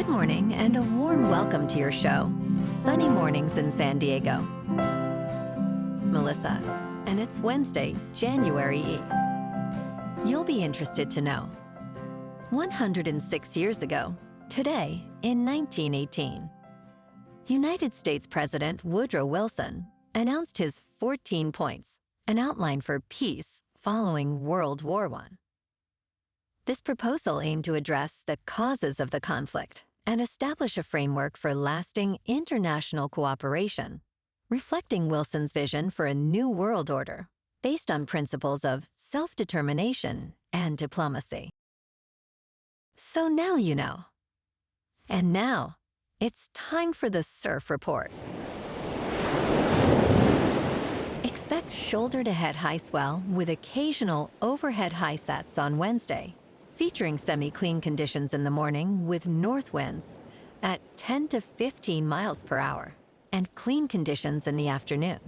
Good morning and a warm welcome to your show, Sunny Mornings in San Diego. Melissa, and it's Wednesday, January 8th. You'll be interested to know. 106 years ago, today in 1918, United States President Woodrow Wilson announced his 14 points, an outline for peace following World War I. This proposal aimed to address the causes of the conflict and establish a framework for lasting international cooperation, reflecting Wilson's vision for a new world order based on principles of self-determination and diplomacy. So now you know. And now, it's time for the Surf Report. Expect shoulder-to-head high swell with occasional overhead high sets on Wednesday, featuring semi-clean conditions in the morning with north winds at 10 to 15 miles per hour and clean conditions in the afternoon.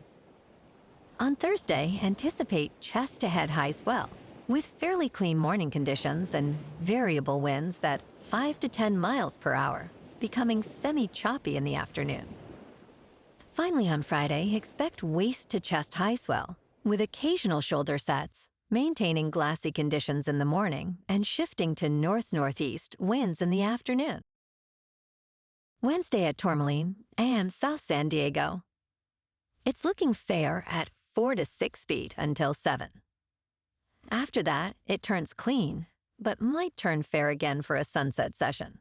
On Thursday, anticipate chest-to-head high swell with fairly clean morning conditions and variable winds at 5 to 10 miles per hour, becoming semi-choppy in the afternoon. Finally, on Friday, expect waist-to-chest high swell with occasional shoulder sets, maintaining glassy conditions in the morning and shifting to north-northeast winds in the afternoon. Wednesday at Tourmaline and South San Diego. It's looking fair at 4 to 6 feet until 7. After that, it turns clean, but might turn fair again for a sunset session.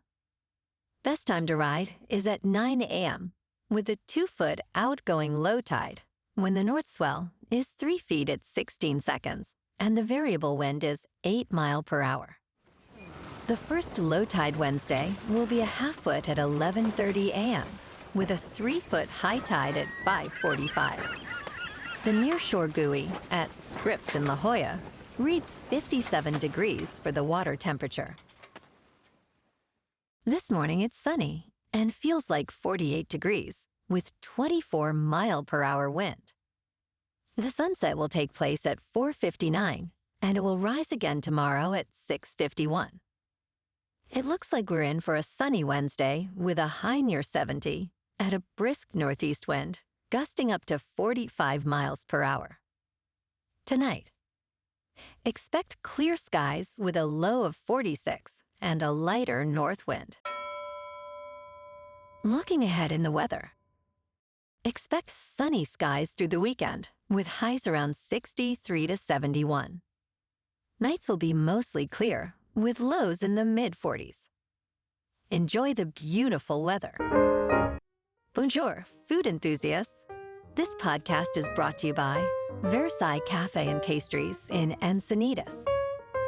Best time to ride is at 9 a.m. with a 2-foot outgoing low tide when the north swell is 3 feet at 16 seconds and the variable wind is 8 miles per hour. The first low tide Wednesday will be a half-foot at 11:30 a.m. with a 3-foot high tide at 5:45. The nearshore buoy at Scripps in La Jolla reads 57 degrees for the water temperature. This morning it's sunny and feels like 48 degrees with 24 mile per hour wind. The sunset will take place at 4:59 and it will rise again tomorrow at 6:51. It looks like we're in for a sunny Wednesday with a high near 70 at a brisk northeast wind, gusting up to 45 miles per hour. Tonight, expect clear skies with a low of 46 and a lighter north wind. Looking ahead in the weather, expect sunny skies through the weekend with highs around 63 to 71. Nights will be mostly clear with lows in the mid-40s. Enjoy the beautiful weather. Bonjour, food enthusiasts. This podcast is brought to you by Versailles Cafe and Pastries in Encinitas.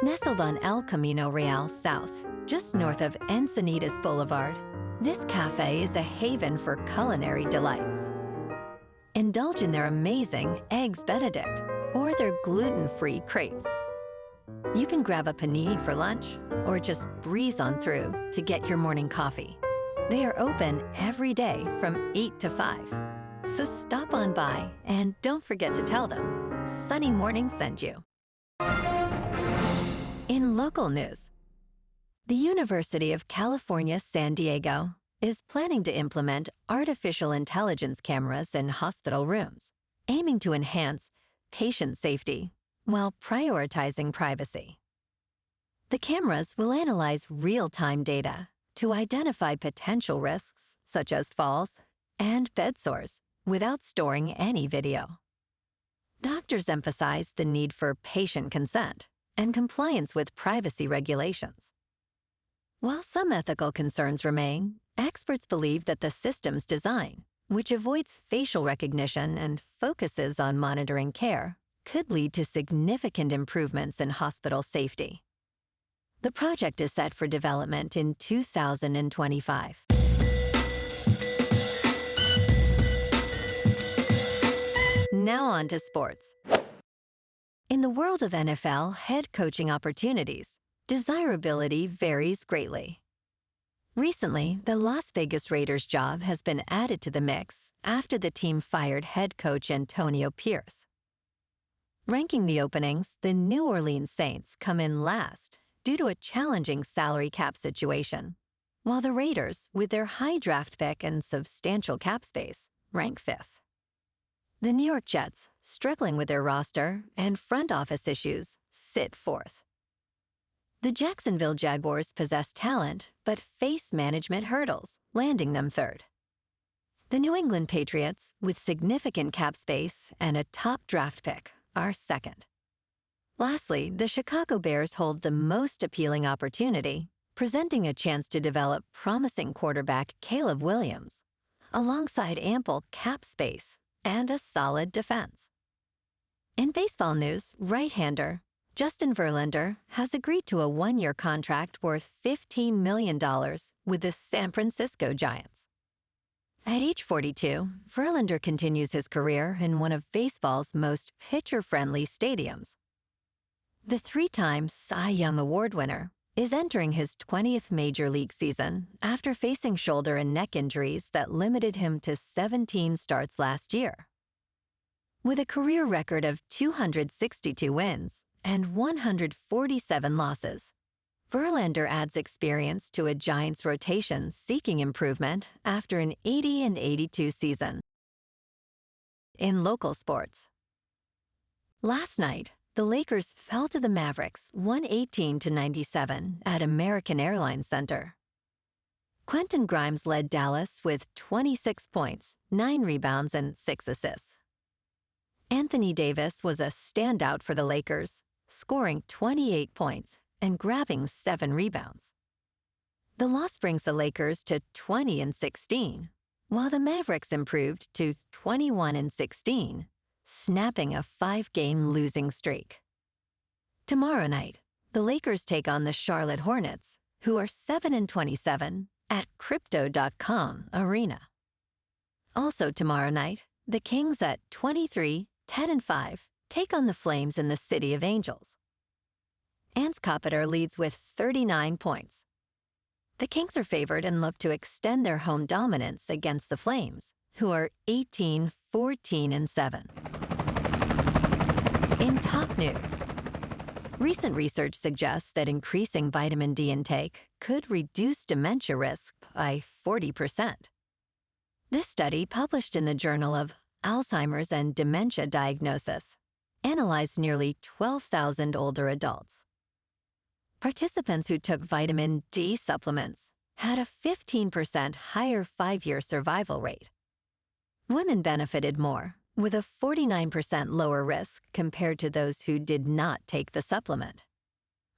Nestled on El Camino Real South, just north of Encinitas Boulevard, this cafe is a haven for culinary delights. Indulge in their amazing Eggs Benedict or their gluten-free crepes. You can grab a panini for lunch or just breeze on through to get your morning coffee. They are open every day from 8 to 5. So stop on by and don't forget to tell them Sunny Morning sent you. In local news, the University of California, San Diego is planning to implement artificial intelligence cameras in hospital rooms, aiming to enhance patient safety while prioritizing privacy. The cameras will analyze real-time data to identify potential risks such as falls and bed sores without storing any video. Doctors emphasize the need for patient consent and compliance with privacy regulations. While some ethical concerns remain, experts believe that the system's design, which avoids facial recognition and focuses on monitoring care, could lead to significant improvements in hospital safety. The project is set for development in 2025. Now on to sports. In the world of NFL head coaching opportunities, desirability varies greatly. Recently, the Las Vegas Raiders job has been added to the mix after the team fired head coach Antonio Pierce. Ranking the openings, the New Orleans Saints come in last due to a challenging salary cap situation, while the Raiders, with their high draft pick and substantial cap space, rank 5th. The New York Jets, struggling with their roster and front office issues, sit 4th. The Jacksonville Jaguars possess talent but face management hurdles, landing them 3rd. The New England Patriots, with significant cap space and a top draft pick, are 2nd. Lastly, the Chicago Bears hold the most appealing opportunity, presenting a chance to develop promising quarterback Caleb Williams, alongside ample cap space and a solid defense. In baseball news, right-hander Justin Verlander has agreed to a 1-year contract worth $15 million with the San Francisco Giants. At age 42, Verlander continues his career in one of baseball's most pitcher-friendly stadiums. The 3-time Cy Young Award winner is entering his 20th major league season after facing shoulder and neck injuries that limited him to 17 starts last year. With a career record of 262 wins and 147 losses, Verlander adds experience to a Giants rotation seeking improvement after an 80-82 season. In local sports, last night, the Lakers fell to the Mavericks 118-97 at American Airlines Center. Quentin Grimes led Dallas with 26 points, 9 rebounds, and 6 assists. Anthony Davis was a standout for the Lakers, scoring 28 points and grabbing 7 rebounds. The loss brings the Lakers to 20-16, while the Mavericks improved to 21-16, snapping a 5-game losing streak. Tomorrow night, the Lakers take on the Charlotte Hornets, who are 7-27 at Crypto.com Arena. Also tomorrow night, the Kings at 23-10-5 take on the Flames in the City of Angels. Anscoppeter leads with 39 points. The Kings are favored and look to extend their home dominance against the Flames, who are 18-14-7. In top news, recent research suggests that increasing vitamin D intake could reduce dementia risk by 40%. This study, published in the Journal of Alzheimer's and Dementia Diagnosis, analyzed nearly 12,000 older adults. Participants who took vitamin D supplements had a 15% higher 5-year survival rate. Women benefited more, with a 49% lower risk compared to those who did not take the supplement.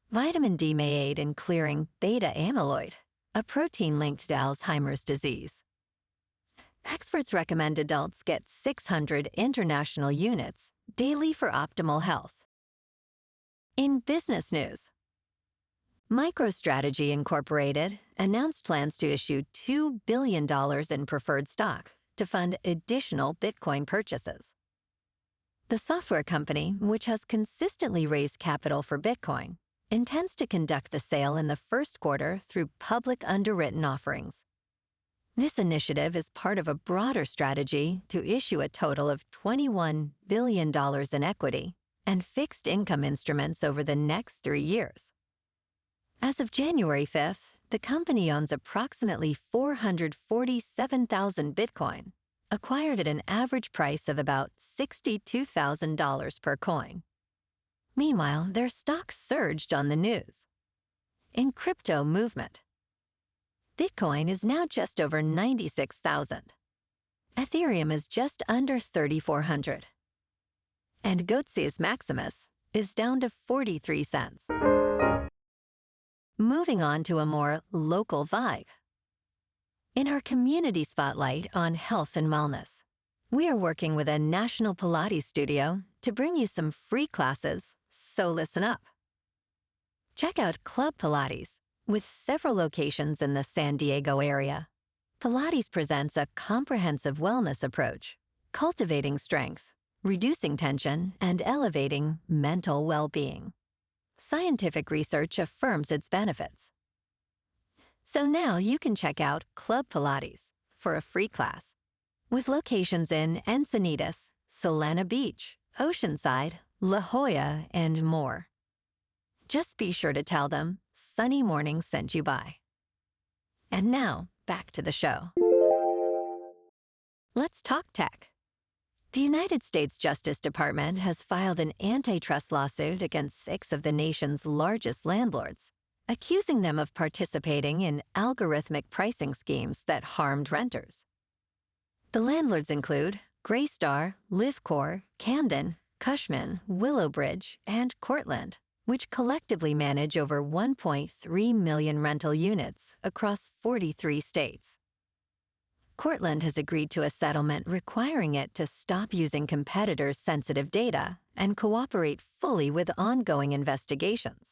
Vitamin D may aid in clearing beta amyloid, a protein linked to Alzheimer's disease. Experts recommend adults get 600 international units daily for optimal health. In business news, MicroStrategy Incorporated announced plans to issue $2 billion in preferred stock to fund additional Bitcoin purchases. The software company, which has consistently raised capital for Bitcoin, intends to conduct the sale in the first quarter through public underwritten offerings. This initiative is part of a broader strategy to issue a total of $21 billion in equity and fixed income instruments over the next 3 years. As of January 5th, the company owns approximately 447,000 Bitcoin, acquired at an average price of about $62,000 per coin. Meanwhile, their stock surged on the news. In crypto movement, Bitcoin is now just over 96,000. Ethereum is just under 3,400. And Gotius Maximus is down to 43 cents. Moving on to a more local vibe. In our community spotlight on health and wellness, we are working with a national Pilates studio to bring you some free classes, so listen up. Check out Club Pilates, with several locations in the San Diego area. Pilates presents a comprehensive wellness approach, cultivating strength, reducing tension, and elevating mental well-being. Scientific research affirms its benefits. So now you can check out Club Pilates for a free class, with locations in Encinitas, Solana Beach, Oceanside, La Jolla, and more. Just be sure to tell them Sunny Morning sent you by. And now, back to the show. Let's talk tech. The United States Justice Department has filed an antitrust lawsuit against 6 of the nation's largest landlords, accusing them of participating in algorithmic pricing schemes that harmed renters. The landlords include Greystar, Livcore, Camden, Cushman, Willowbridge, and Cortland, which collectively manage over 1.3 million rental units across 43 states. Cortland has agreed to a settlement requiring it to stop using competitors' sensitive data and cooperate fully with ongoing investigations.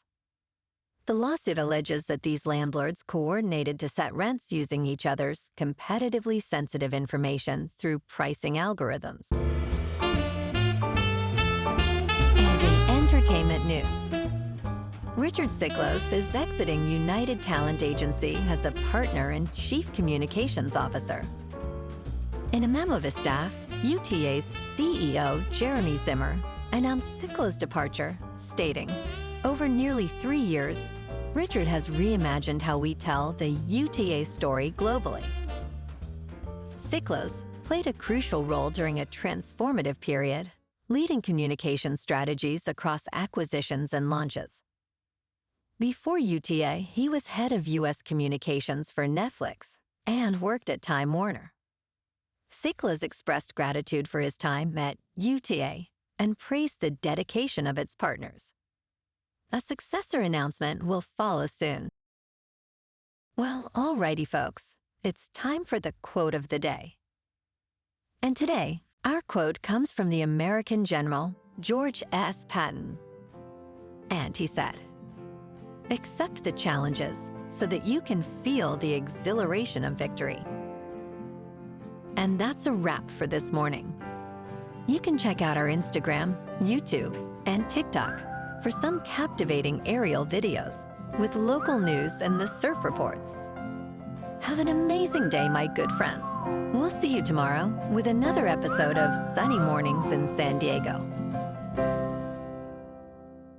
The lawsuit alleges that these landlords coordinated to set rents using each other's competitively sensitive information through pricing algorithms. And in entertainment news, Richard Siklos is exiting United Talent Agency as a partner and chief communications officer. In a memo to staff, UTA's CEO, Jeremy Zimmer, announced Siklos' departure, stating, "Over nearly 3 years, Richard has reimagined how we tell the UTA story globally." Siklos played a crucial role during a transformative period, leading communication strategies across acquisitions and launches. Before UTA, he was head of U.S. communications for Netflix and worked at Time Warner. Siklos expressed gratitude for his time at UTA and praised the dedication of its partners. A successor announcement will follow soon. Well, alrighty, folks, it's time for the quote of the day. And today, our quote comes from the American general, George S. Patton. And he said, "Accept the challenges so that you can feel the exhilaration of victory." And that's a wrap for this morning. You can check out our Instagram, YouTube, and TikTok for some captivating aerial videos with local news and the surf reports. Have an amazing day, my good friends. We'll see you tomorrow with another episode of Sunny Mornings in San Diego.